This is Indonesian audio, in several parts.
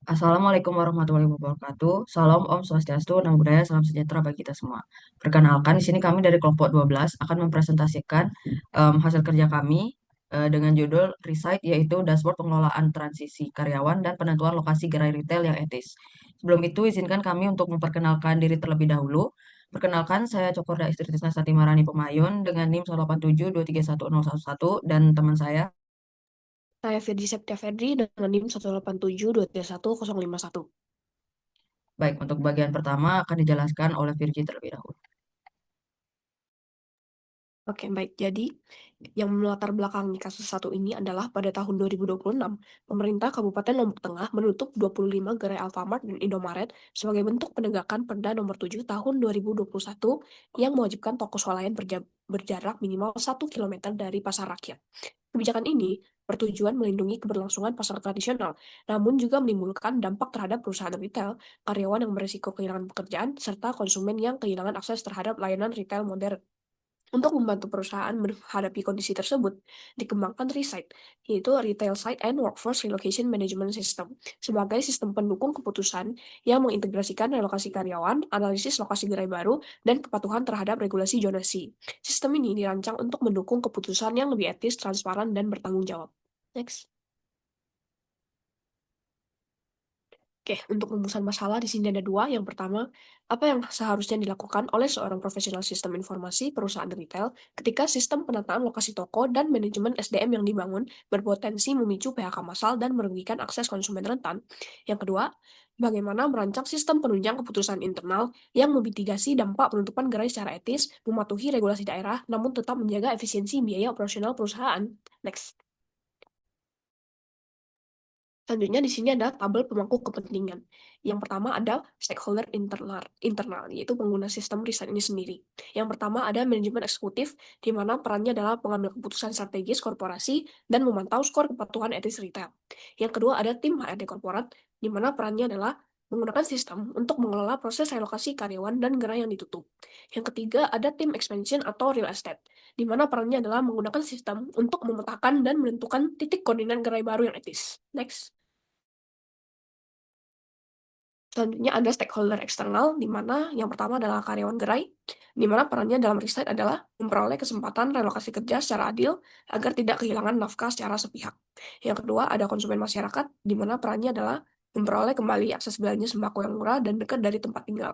Assalamualaikum warahmatullahi wabarakatuh. Salam Om Swastiastu, Namo Buddhaya, salam sejahtera bagi kita semua. Perkenalkan, di sini kami dari kelompok 12 akan mempresentasikan hasil kerja kami dengan judul Recite, yaitu Dashboard Pengelolaan Transisi Karyawan dan Penentuan Lokasi Gerai Retail yang Etis. Sebelum itu, izinkan kami untuk memperkenalkan diri terlebih dahulu. Perkenalkan, saya Cokorda Istri Tisna Sati Marani Pemayun dengan NIM 187231011 dan teman saya. Saya Firdi Septia Fedri dengan NIM 187231051. Baik, untuk bagian pertama akan dijelaskan oleh Virgi terlebih dahulu. Oke, baik. Jadi, yang melatar belakangi kasus satu ini adalah pada tahun 2026, pemerintah Kabupaten Lombok Tengah menutup 25 gerai Alfamart dan Indomaret sebagai bentuk penegakan Perda Nomor 7 Tahun 2021 yang mewajibkan toko swalayan berjarak minimal 1 kilometer dari pasar rakyat. Kebijakan ini bertujuan melindungi keberlangsungan pasar tradisional, namun juga menimbulkan dampak terhadap perusahaan retail, karyawan yang berisiko kehilangan pekerjaan, serta konsumen yang kehilangan akses terhadap layanan retail modern. Untuk membantu perusahaan menghadapi kondisi tersebut, dikembangkan ReSite, yaitu Retail Site and Workforce Relocation Management System, sebagai sistem pendukung keputusan yang mengintegrasikan relokasi karyawan, analisis lokasi gerai baru, dan kepatuhan terhadap regulasi zonasi. Sistem ini dirancang untuk mendukung keputusan yang lebih etis, transparan, dan bertanggung jawab. Next. Oke, untuk rumusan masalah di sini ada dua. Yang pertama, apa yang seharusnya dilakukan oleh seorang profesional sistem informasi perusahaan retail ketika sistem penataan lokasi toko dan manajemen SDM yang dibangun berpotensi memicu PHK massal dan merugikan akses konsumen rentan. Yang kedua, bagaimana merancang sistem penunjang keputusan internal yang memitigasi dampak penutupan gerai secara etis, mematuhi regulasi daerah, namun tetap menjaga efisiensi biaya operasional perusahaan. Next. Selanjutnya di sini ada tabel pemangku kepentingan. Yang pertama ada stakeholder internal, yaitu pengguna sistem riset ini sendiri. Yang pertama ada manajemen eksekutif, di mana perannya adalah pengambil keputusan strategis korporasi dan memantau skor kepatuhan etis retail. Yang kedua ada tim HRD korporat, di mana perannya adalah menggunakan sistem untuk mengelola proses relokasi karyawan dan gerai yang ditutup. Yang ketiga ada tim expansion atau real estate, di mana perannya adalah menggunakan sistem untuk memetakan dan menentukan titik koordinat gerai baru yang etis. Next. Selanjutnya ada stakeholder eksternal, di mana yang pertama adalah karyawan gerai, di mana perannya dalam riset adalah memperoleh kesempatan relokasi kerja secara adil agar tidak kehilangan nafkah secara sepihak. Yang kedua ada konsumen masyarakat, di mana perannya adalah memperoleh kembali akses belanja sembako yang murah dan dekat dari tempat tinggal.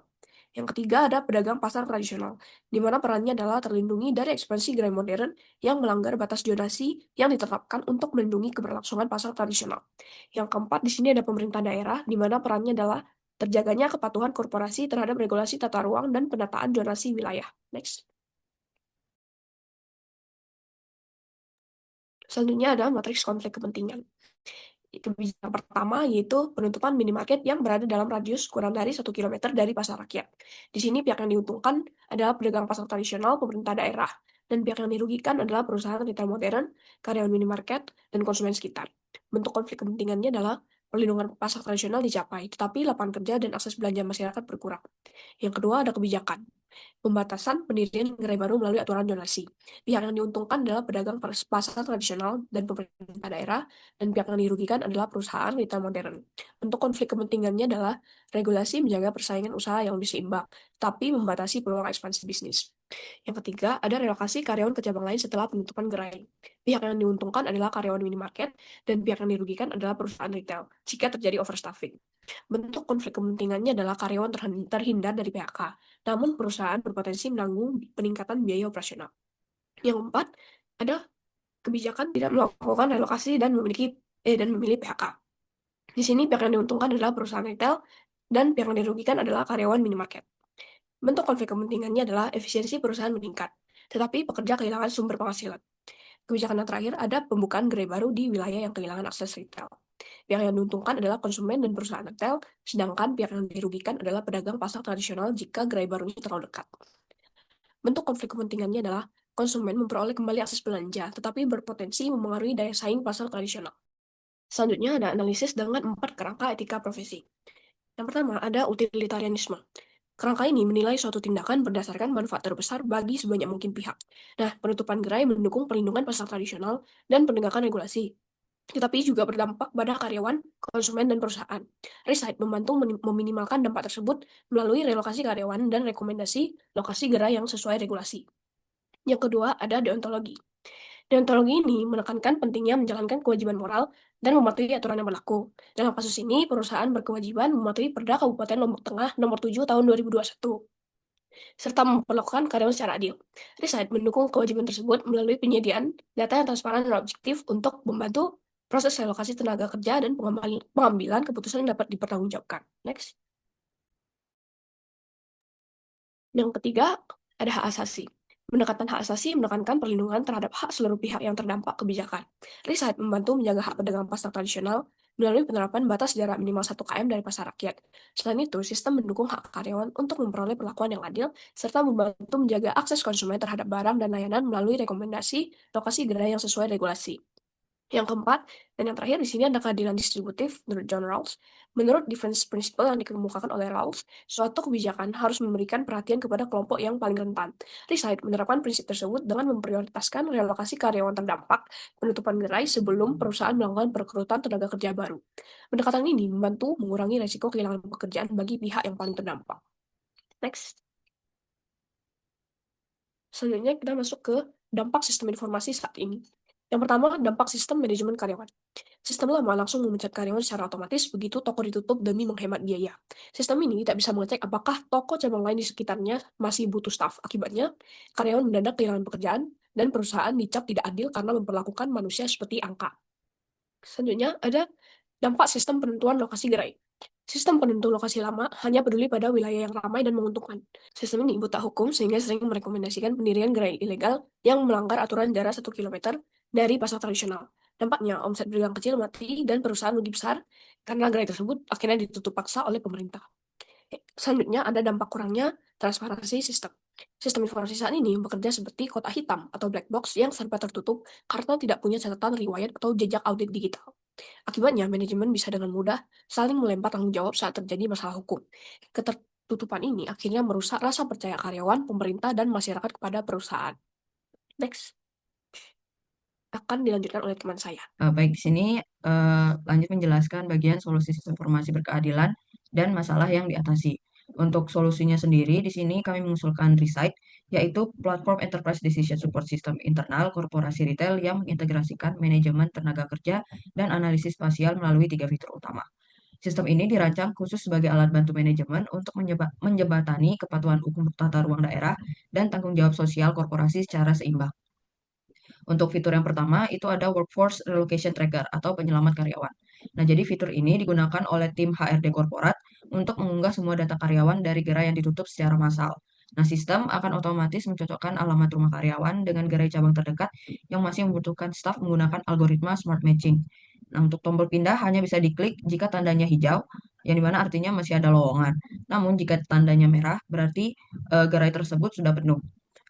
Yang ketiga ada pedagang pasar tradisional, di mana perannya adalah terlindungi dari ekspansi gerai modern yang melanggar batas zonasi yang ditetapkan untuk melindungi keberlangsungan pasar tradisional. Yang keempat di sini ada pemerintah daerah, di mana perannya adalah terjaganya kepatuhan korporasi terhadap regulasi tata ruang dan penataan zonasi wilayah. Next. Selanjutnya ada matriks konflik kepentingan. Kebijakan pertama yaitu penutupan minimarket yang berada dalam radius kurang dari 1 kilometer dari pasar rakyat. Di sini pihak yang diuntungkan adalah pedagang pasar tradisional, pemerintah daerah, dan pihak yang dirugikan adalah perusahaan retail modern, karyawan minimarket, dan konsumen sekitar. Bentuk konflik kepentingannya adalah perlindungan pasar tradisional dicapai, tetapi lapangan kerja dan akses belanja masyarakat berkurang. Yang kedua ada kebijakan. Pembatasan pendirian gerai baru melalui aturan zonasi. Pihak yang diuntungkan adalah pedagang pasar tradisional dan pemerintah daerah, dan pihak yang dirugikan adalah perusahaan retail modern. Untuk konflik kepentingannya adalah regulasi menjaga persaingan usaha yang lebih seimbang, tapi membatasi peluang ekspansi bisnis. Yang ketiga, ada relokasi karyawan ke cabang lain setelah penutupan gerai. Pihak yang diuntungkan adalah karyawan minimarket, dan pihak yang dirugikan adalah perusahaan retail jika terjadi overstaffing. Bentuk konflik kepentingannya adalah karyawan terhindar dari PHK, namun perusahaan berpotensi menanggung peningkatan biaya operasional. Yang keempat, ada kebijakan tidak melakukan relokasi dan memilih PHK. Di sini pihak yang diuntungkan adalah perusahaan retail dan pihak yang dirugikan adalah karyawan minimarket. Bentuk konflik kepentingannya adalah efisiensi perusahaan meningkat, tetapi pekerja kehilangan sumber penghasilan. Kebijakan yang terakhir ada pembukaan gerai baru di wilayah yang kehilangan akses retail. Pihak yang diuntungkan adalah konsumen dan perusahaan retail, sedangkan pihak yang dirugikan adalah pedagang pasar tradisional jika gerai barunya terlalu dekat. Bentuk konflik kepentingannya adalah konsumen memperoleh kembali akses belanja, tetapi berpotensi memengaruhi daya saing pasar tradisional. Selanjutnya ada analisis dengan 4 kerangka etika profesi. Yang pertama ada utilitarianisme. Kerangka ini menilai suatu tindakan berdasarkan manfaat terbesar bagi sebanyak mungkin pihak. Nah, penutupan gerai mendukung perlindungan pasar tradisional dan penegakan regulasi. tetapi juga berdampak pada karyawan, konsumen, dan perusahaan. Resight membantu meminimalkan dampak tersebut melalui relokasi karyawan dan rekomendasi lokasi gerai yang sesuai regulasi. Yang kedua, ada deontologi. Deontologi ini menekankan pentingnya menjalankan kewajiban moral dan mematuhi aturan yang berlaku. Dalam kasus ini, perusahaan berkewajiban mematuhi Perda Kabupaten Lombok Tengah Nomor 7 Tahun 2021 serta memperlakukan karyawan secara adil. Resign mendukung kewajiban tersebut melalui penyediaan data yang transparan dan objektif untuk membantu proses relokasi tenaga kerja dan pengambilan keputusan yang dapat dipertanggungjawabkan. Next. Yang ketiga, ada hak asasi. Pendekatan hak asasi menekankan perlindungan terhadap hak seluruh pihak yang terdampak kebijakan. Resign membantu menjaga hak pedagang pasar tradisional melalui penerapan batas jarak minimal 1 km dari pasar rakyat. Selain itu, sistem mendukung hak karyawan untuk memperoleh perlakuan yang adil, serta membantu menjaga akses konsumen terhadap barang dan layanan melalui rekomendasi lokasi gerai yang sesuai regulasi. Yang keempat, dan yang terakhir di sini ada keadilan distributif menurut John Rawls. Menurut difference principle yang dikemukakan oleh Rawls, suatu kebijakan harus memberikan perhatian kepada kelompok yang paling rentan. Resign menerapkan prinsip tersebut dengan memprioritaskan relokasi karyawan terdampak, penutupan gerai sebelum perusahaan melakukan perekrutan tenaga kerja baru. Pendekatan ini membantu mengurangi risiko kehilangan pekerjaan bagi pihak yang paling terdampak. Next. Selanjutnya kita masuk ke dampak sistem informasi saat ini. Yang pertama, dampak sistem manajemen karyawan. Sistem lama langsung memecat karyawan secara otomatis begitu toko ditutup demi menghemat biaya. Sistem ini tidak bisa mengecek apakah toko cabang lain di sekitarnya masih butuh staf. Akibatnya, karyawan mendadak kehilangan pekerjaan dan perusahaan dicap tidak adil karena memperlakukan manusia seperti angka. Selanjutnya, ada dampak sistem penentuan lokasi gerai. Sistem penentu lokasi lama hanya peduli pada wilayah yang ramai dan menguntungkan. Sistem ini buta hukum sehingga sering merekomendasikan pendirian gerai ilegal yang melanggar aturan jarak 1 km dari pasar tradisional. Dampaknya, omset pedagang kecil mati dan perusahaan rugi besar karena gerai tersebut akhirnya ditutup paksa oleh pemerintah. Selanjutnya, ada dampak kurangnya transparansi sistem. Sistem informasi saat ini bekerja seperti kotak hitam atau black box yang serba tertutup karena tidak punya catatan riwayat atau jejak audit digital. Akibatnya, manajemen bisa dengan mudah saling melempar tanggung jawab saat terjadi masalah hukum. Ketertutupan ini akhirnya merusak rasa percaya karyawan, pemerintah, dan masyarakat kepada perusahaan. Next, akan dilanjutkan oleh teman saya. Baik, di sini lanjut menjelaskan bagian solusi sistem informasi berkeadilan dan masalah yang diatasi. Untuk solusinya sendiri, di sini kami mengusulkan Resight, yaitu platform Enterprise Decision Support System internal korporasi retail yang mengintegrasikan manajemen tenaga kerja dan analisis spasial melalui 3 fitur utama. Sistem ini dirancang khusus sebagai alat bantu manajemen untuk menjembatani kepatuhan hukum tata ruang daerah dan tanggung jawab sosial korporasi secara seimbang. Untuk fitur yang pertama itu ada Workforce Relocation Tracker atau penyelamat karyawan. Nah, jadi fitur ini digunakan oleh tim HRD korporat untuk mengunggah semua data karyawan dari gerai yang ditutup secara massal. Nah, sistem akan otomatis mencocokkan alamat rumah karyawan dengan gerai cabang terdekat yang masih membutuhkan staf menggunakan algoritma smart matching. Nah, untuk tombol pindah hanya bisa diklik jika tandanya hijau, yang dimana artinya masih ada lowongan. Namun, jika tandanya merah, berarti gerai tersebut sudah penuh,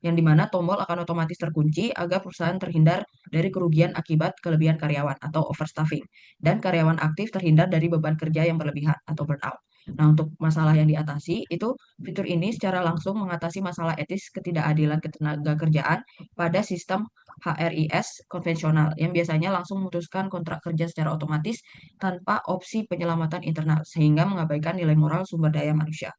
yang dimana tombol akan otomatis terkunci agar perusahaan terhindar dari kerugian akibat kelebihan karyawan atau overstaffing, dan karyawan aktif terhindar dari beban kerja yang berlebihan atau burnout. Nah, untuk masalah yang diatasi, itu fitur ini secara langsung mengatasi masalah etis ketidakadilan ketenaga kerjaan pada sistem HRIS konvensional yang biasanya langsung memutuskan kontrak kerja secara otomatis tanpa opsi penyelamatan internal, sehingga mengabaikan nilai moral sumber daya manusia.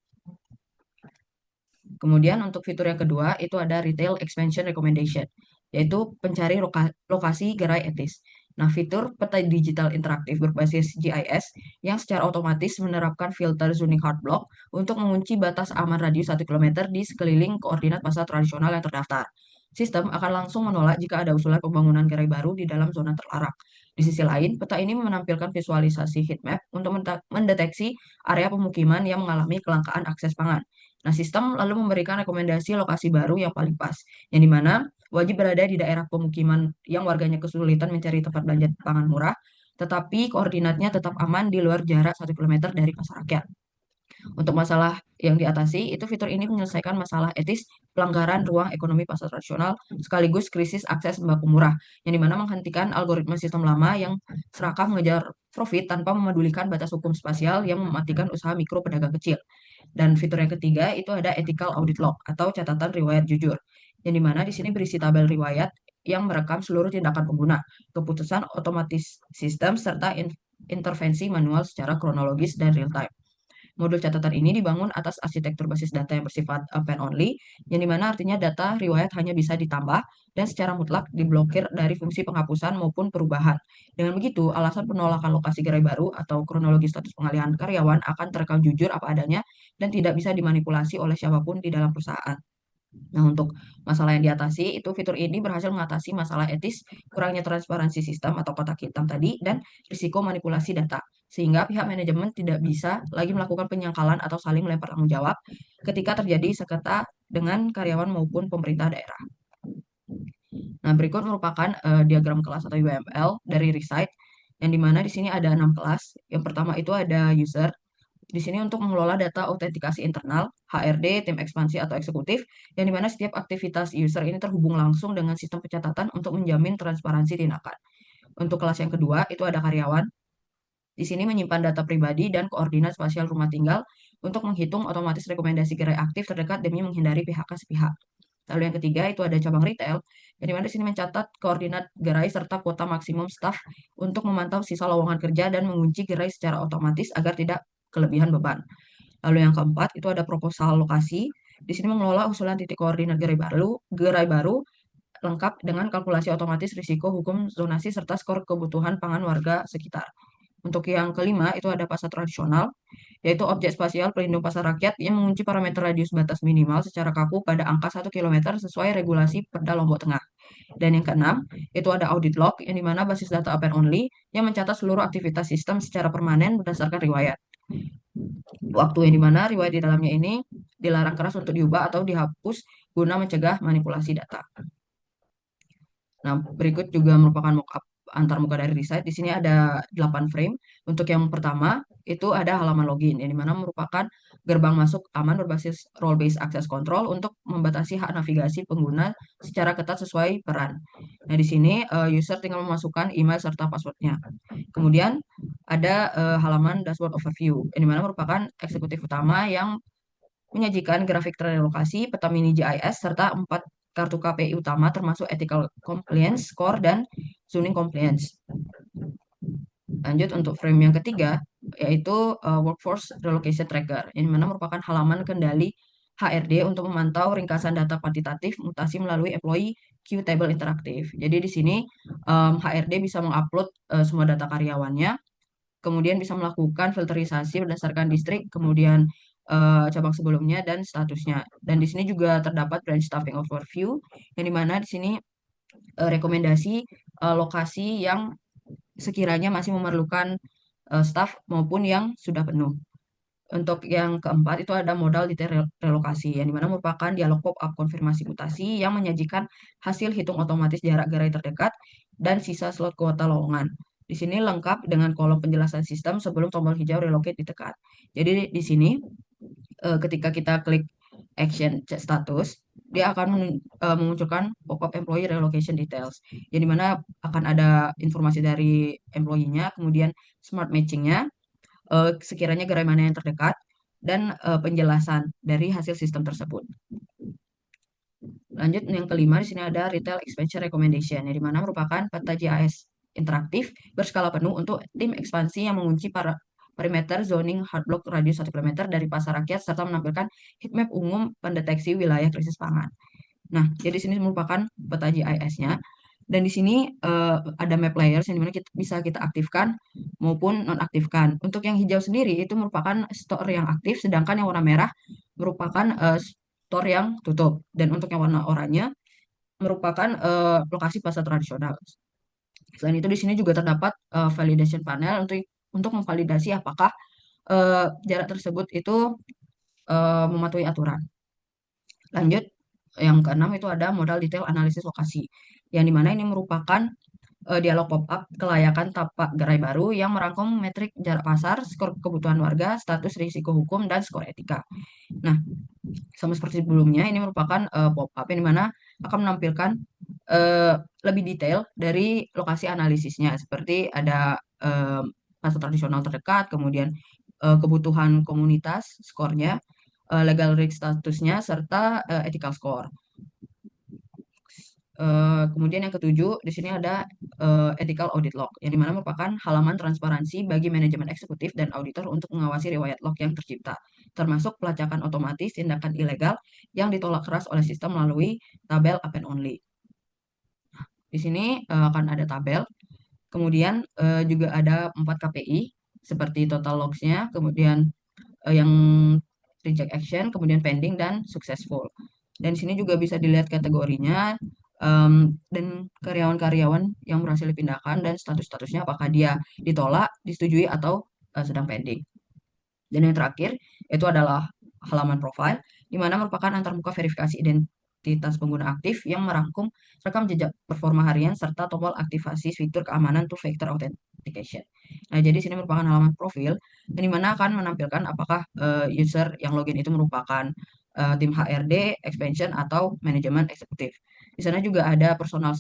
Kemudian untuk fitur yang kedua itu ada Retail Expansion Recommendation, yaitu pencari lokasi gerai etis. Nah, fitur peta digital interaktif berbasis GIS yang secara otomatis menerapkan filter zoning hard block untuk mengunci batas aman radius 1 km di sekeliling koordinat pasar tradisional yang terdaftar. Sistem akan langsung menolak jika ada usulan pembangunan gerai baru di dalam zona terlarang. Di sisi lain, peta ini menampilkan visualisasi heatmap untuk mendeteksi area pemukiman yang mengalami kelangkaan akses pangan. Nah, sistem lalu memberikan rekomendasi lokasi baru yang paling pas, yang dimana wajib berada di daerah pemukiman yang warganya kesulitan mencari tempat belanja pangan murah, tetapi koordinatnya tetap aman di luar jarak 1 km dari pasar rakyat. Untuk masalah yang diatasi, itu fitur ini menyelesaikan masalah etis pelanggaran ruang ekonomi pasar tradisional sekaligus krisis akses sembako murah, yang dimana menghentikan algoritma sistem lama yang serakah mengejar profit tanpa memedulikan batas hukum spasial yang mematikan usaha mikro pedagang kecil. Dan fitur yang ketiga itu ada ethical audit log atau catatan riwayat jujur, yang dimana di sini berisi tabel riwayat yang merekam seluruh tindakan pengguna, keputusan otomatis sistem, serta intervensi manual secara kronologis dan real time. Modul catatan ini dibangun atas arsitektur basis data yang bersifat append only, yang dimana artinya data riwayat hanya bisa ditambah dan secara mutlak diblokir dari fungsi penghapusan maupun perubahan. Dengan begitu, alasan penolakan lokasi gerai baru atau kronologi status pengalihan karyawan akan terekam jujur apa adanya dan tidak bisa dimanipulasi oleh siapapun di dalam perusahaan. Nah, untuk masalah yang diatasi, itu fitur ini berhasil mengatasi masalah etis, kurangnya transparansi sistem atau kotak hitam tadi, dan risiko manipulasi data. Sehingga pihak manajemen tidak bisa lagi melakukan penyangkalan atau saling melempar tanggung jawab ketika terjadi sengketa dengan karyawan maupun pemerintah daerah. Nah, berikut merupakan diagram kelas atau UML dari Resight, yang dimana di sini ada 6 kelas. Yang pertama itu ada user, di sini untuk mengelola data autentikasi internal, HRD, tim ekspansi atau eksekutif, yang dimana setiap aktivitas user ini terhubung langsung dengan sistem pencatatan untuk menjamin transparansi tindakan. Untuk kelas yang kedua, itu ada karyawan. Di sini menyimpan data pribadi dan koordinat spasial rumah tinggal untuk menghitung otomatis rekomendasi gerai aktif terdekat demi menghindari PHK sepihak. Lalu yang ketiga itu ada cabang retail, yang dimana di sini mencatat koordinat gerai serta kuota maksimum staf untuk memantau sisa lowongan kerja dan mengunci gerai secara otomatis agar tidak kelebihan beban. Lalu yang keempat itu ada proposal lokasi. Di sini mengelola usulan titik koordinat gerai baru lengkap dengan kalkulasi otomatis risiko hukum zonasi serta skor kebutuhan pangan warga sekitar. Untuk yang kelima itu ada pasar tradisional, yaitu objek spasial pelindung pasar rakyat yang mengunci parameter radius batas minimal secara kaku pada angka 1 km sesuai regulasi Perda Lombok Tengah. Dan yang keenam, itu ada audit log, yang dimana basis data append only yang mencatat seluruh aktivitas sistem secara permanen berdasarkan riwayat. Waktu yang dimana riwayat di dalamnya ini dilarang keras untuk diubah atau dihapus guna mencegah manipulasi data. Nah, berikut juga merupakan mockup antar muka dari Resight. Di sini ada 8 frame. Untuk yang pertama, itu ada halaman login, yang dimana merupakan gerbang masuk aman berbasis role-based access control untuk membatasi hak navigasi pengguna secara ketat sesuai peran. Nah, di sini user tinggal memasukkan email serta passwordnya. Kemudian ada halaman dashboard overview, yang dimana merupakan eksekutif utama yang menyajikan grafik relokasi, peta mini GIS, serta 4 kartu KPI utama termasuk ethical compliance, score, dan zoning compliance. Lanjut untuk frame yang ketiga, yaitu Workforce Relocation Tracker, yang mana merupakan halaman kendali HRD untuk memantau ringkasan data kuantitatif mutasi melalui Employee Queue Table Interaktif. Jadi di sini HRD bisa mengupload semua data karyawannya, kemudian bisa melakukan filterisasi berdasarkan distrik, kemudian cabang sebelumnya dan statusnya. Dan di sini juga terdapat branch staffing overview, yang dimana di sini rekomendasi lokasi yang sekiranya masih memerlukan staff maupun yang sudah penuh. Untuk yang keempat itu ada modal detail relokasi, yang dimana merupakan dialog pop-up konfirmasi mutasi yang menyajikan hasil hitung otomatis jarak gerai terdekat dan sisa slot kuota lowongan. Di sini lengkap dengan kolom penjelasan sistem sebelum tombol hijau relocate ditekan. Jadi di sini ketika kita klik action chat status, dia akan memunculkan pop-up employee relocation details, yang dimana akan ada informasi dari employee-nya, kemudian smart matching-nya, sekiranya gerai mana yang terdekat, dan penjelasan dari hasil sistem tersebut. Lanjut yang kelima, di sini ada retail expansion recommendation, yang dimana merupakan peta GIS interaktif berskala penuh untuk tim ekspansi yang mengunci para perimeter zoning hard block radius 1 km dari pasar rakyat serta menampilkan heatmap umum pendeteksi wilayah krisis pangan. Nah, jadi sini merupakan peta GIS-nya. Dan di sini ada map layers yang dimana bisa kita aktifkan maupun nonaktifkan. Untuk yang hijau sendiri itu merupakan store yang aktif, sedangkan yang warna merah merupakan store yang tutup. Dan untuk yang warna oranye merupakan lokasi pasar tradisional. Selain itu di sini juga terdapat validation panel untuk memvalidasi apakah jarak tersebut itu mematuhi aturan. Lanjut, yang keenam itu ada modal detail analisis lokasi, yang dimana ini merupakan dialog pop-up kelayakan tapak gerai baru yang merangkum metrik jarak pasar, skor kebutuhan warga, status risiko hukum, dan skor etika. Nah, sama seperti sebelumnya, ini merupakan pop-up yang dimana akan menampilkan eh, lebih detail dari lokasi analisisnya, seperti ada pasar tradisional terdekat, kemudian kebutuhan komunitas, skornya, legal risk statusnya, serta ethical score. Kemudian yang ketujuh, di sini ada ethical audit log, yang dimana merupakan halaman transparansi bagi manajemen eksekutif dan auditor untuk mengawasi riwayat log yang tercipta, termasuk pelacakan otomatis tindakan ilegal yang ditolak keras oleh sistem melalui tabel append only. Di sini akan ada tabel, kemudian juga ada 4 KPI seperti total logs-nya, kemudian yang reject action, kemudian pending dan successful. Dan di sini juga bisa dilihat kategorinya dan karyawan-karyawan yang berhasil dipindahkan dan status-statusnya apakah dia ditolak, disetujui atau sedang pending. Dan yang terakhir itu adalah halaman profile, di mana merupakan antarmuka verifikasi identitas pengguna aktif yang merangkum rekam jejak performa harian serta tombol aktivasi fitur keamanan two factor authentication. Nah, jadi sini merupakan halaman profil, yang dimana akan menampilkan apakah user yang login itu merupakan tim HRD, expansion, atau manajemen eksekutif. Di sana juga ada personal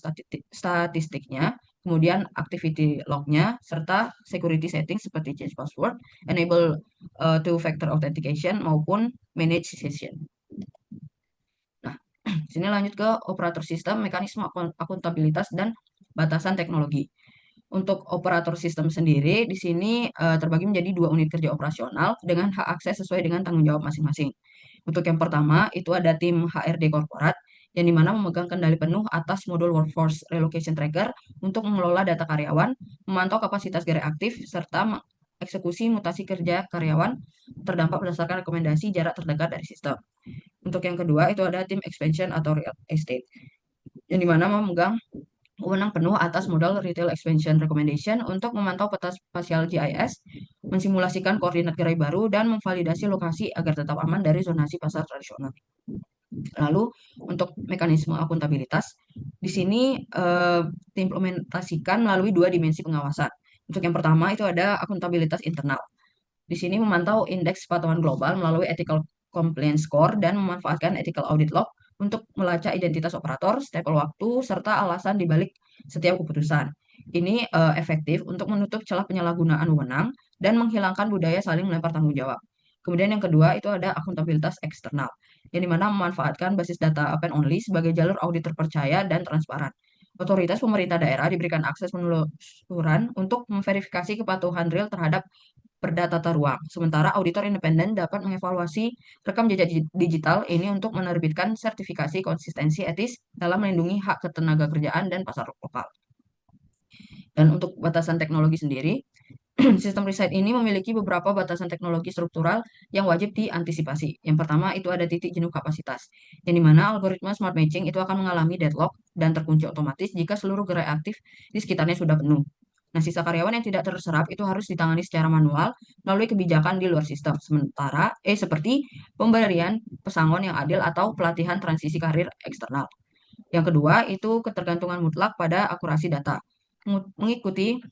statistiknya, kemudian activity lognya, serta security settings seperti change password, enable two-factor authentication maupun manage session. Nah, sini lanjut ke operator sistem, mekanisme akuntabilitas, dan batasan teknologi. Untuk operator sistem sendiri, di sini terbagi menjadi 2 unit kerja operasional dengan hak akses sesuai dengan tanggung jawab masing-masing. Untuk yang pertama, itu ada tim HRD korporat, yang dimana memegang kendali penuh atas modul Workforce Relocation Tracker untuk mengelola data karyawan, memantau kapasitas gerai aktif, serta mengeksekusi mutasi kerja karyawan terdampak berdasarkan rekomendasi jarak terdekat dari sistem. Untuk yang kedua, itu ada tim expansion atau real estate, yang dimana memegang wewenang penuh atas modal retail expansion recommendation untuk memantau peta spasial GIS, mensimulasikan koordinat gerai baru, dan memvalidasi lokasi agar tetap aman dari zonasi pasar tradisional. Lalu untuk mekanisme akuntabilitas, di sini diimplementasikan melalui 2 dimensi pengawasan. Untuk yang pertama itu ada akuntabilitas internal. Di sini memantau indeks kepatuhan global melalui ethical compliance score dan memanfaatkan ethical audit log untuk melacak identitas operator, stempel waktu, serta alasan dibalik setiap keputusan. Ini efektif untuk menutup celah penyalahgunaan wewenang dan menghilangkan budaya saling melempar tanggung jawab. Kemudian yang kedua itu ada akuntabilitas eksternal, yang dimana memanfaatkan basis data append only sebagai jalur audit terpercaya dan transparan. Otoritas pemerintah daerah diberikan akses penelusuran untuk memverifikasi kepatuhan real terhadap perda tata ruang. Sementara auditor independen dapat mengevaluasi rekam jejak digital ini untuk menerbitkan sertifikasi konsistensi etis dalam melindungi hak ketenagakerjaan dan pasar lokal. Dan untuk batasan teknologi sendiri, sistem riset ini memiliki beberapa batasan teknologi struktural yang wajib diantisipasi. Yang pertama itu ada titik jenuh kapasitas, yang dimana algoritma smart matching itu akan mengalami deadlock dan terkunci otomatis jika seluruh gerai aktif di sekitarnya sudah penuh. Nah, sisa karyawan yang tidak terserap itu harus ditangani secara manual melalui kebijakan di luar sistem. Seperti pemberian pesangon yang adil atau pelatihan transisi karir eksternal. Yang kedua, itu ketergantungan mutlak pada akurasi data. Mengikuti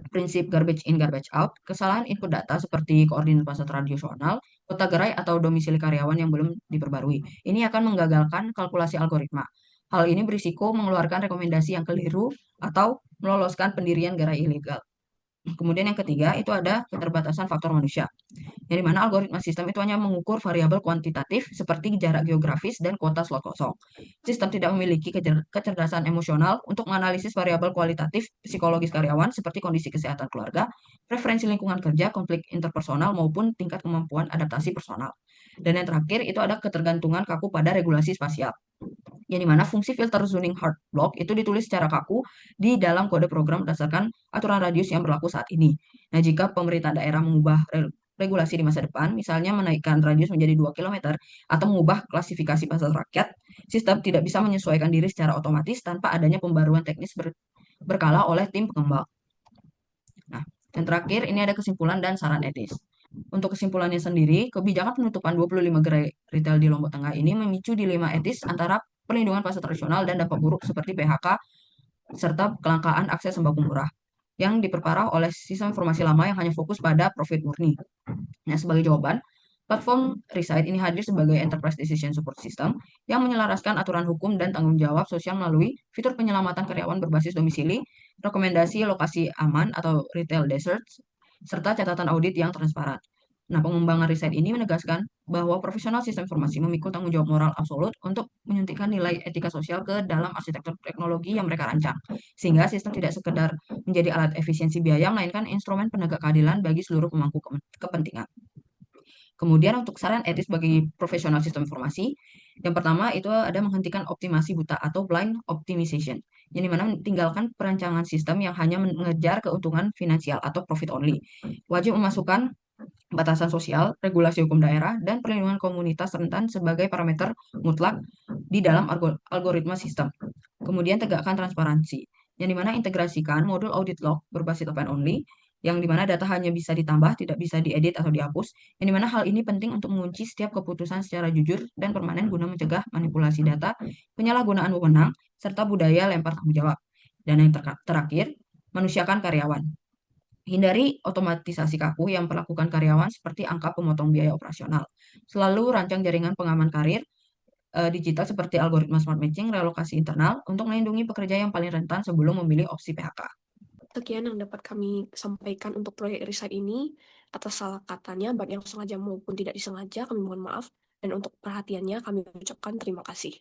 prinsip garbage in, garbage out, kesalahan input data seperti koordinat pasar tradisional, kota gerai atau domisili karyawan yang belum diperbarui. Ini akan menggagalkan kalkulasi algoritma. Hal ini berisiko mengeluarkan rekomendasi yang keliru atau meloloskan pendirian gerai ilegal. Kemudian yang ketiga itu ada keterbatasan faktor manusia, yang dimana algoritma sistem itu hanya mengukur variabel kuantitatif seperti jarak geografis dan kuota slot kosong. Sistem tidak memiliki kecerdasan emosional untuk menganalisis variabel kualitatif psikologis karyawan seperti kondisi kesehatan keluarga, preferensi lingkungan kerja, konflik interpersonal, maupun tingkat kemampuan adaptasi personal. Dan yang terakhir itu ada ketergantungan kaku pada regulasi spasial, yang dimana fungsi filter zoning hard block itu ditulis secara kaku di dalam kode program berdasarkan aturan radius yang berlaku saat ini. Nah, jika pemerintah daerah mengubah regulasi di masa depan, misalnya menaikkan radius menjadi 2 km atau mengubah klasifikasi pasar rakyat, sistem tidak bisa menyesuaikan diri secara otomatis tanpa adanya pembaruan teknis berkala oleh tim pengembang. Nah, yang terakhir ini ada kesimpulan dan saran etis. Untuk kesimpulannya sendiri, kebijakan penutupan 25 gerai retail di Lombok Tengah ini memicu dilema etis antara perlindungan pasar tradisional dan dampak buruk seperti PHK serta kelangkaan akses sembako murah yang diperparah oleh sistem informasi lama yang hanya fokus pada profit murni. Nah, sebagai jawaban, platform Reside ini hadir sebagai enterprise decision support system yang menyelaraskan aturan hukum dan tanggung jawab sosial melalui fitur penyelamatan karyawan berbasis domisili, rekomendasi lokasi aman atau retail deserts, serta catatan audit yang transparan. Nah, pengembangan riset ini menegaskan bahwa profesional sistem informasi memikul tanggung jawab moral absolut untuk menyuntikkan nilai etika sosial ke dalam arsitektur teknologi yang mereka rancang, sehingga sistem tidak sekedar menjadi alat efisiensi biaya, melainkan instrumen penegak keadilan bagi seluruh pemangku kepentingan. Kemudian untuk saran etis bagi profesional sistem informasi, yang pertama itu ada menghentikan optimasi buta atau blind optimization, yang dimana tinggalkan perancangan sistem yang hanya mengejar keuntungan finansial atau profit only. Wajib memasukkan batasan sosial, regulasi hukum daerah, dan perlindungan komunitas rentan sebagai parameter mutlak di dalam algoritma sistem. Kemudian tegakkan transparansi, yang dimana integrasikan modul audit log berbasis open only, yang dimana data hanya bisa ditambah, tidak bisa diedit atau dihapus, yang dimana hal ini penting untuk mengunci setiap keputusan secara jujur dan permanen guna mencegah manipulasi data, penyalahgunaan wewenang, serta budaya lempar tanggung jawab. Dan yang terakhir, manusiakan karyawan. Hindari otomatisasi kaku yang memperlakukan karyawan seperti angka pemotong biaya operasional. Selalu rancang jaringan pengaman karir digital seperti algoritma smart matching, relokasi internal untuk melindungi pekerja yang paling rentan sebelum memilih opsi PHK. Sekian yang dapat kami sampaikan untuk proyek riset ini. Atas salah katanya, baik yang sengaja maupun tidak disengaja, kami mohon maaf. Dan untuk perhatiannya, kami ucapkan terima kasih.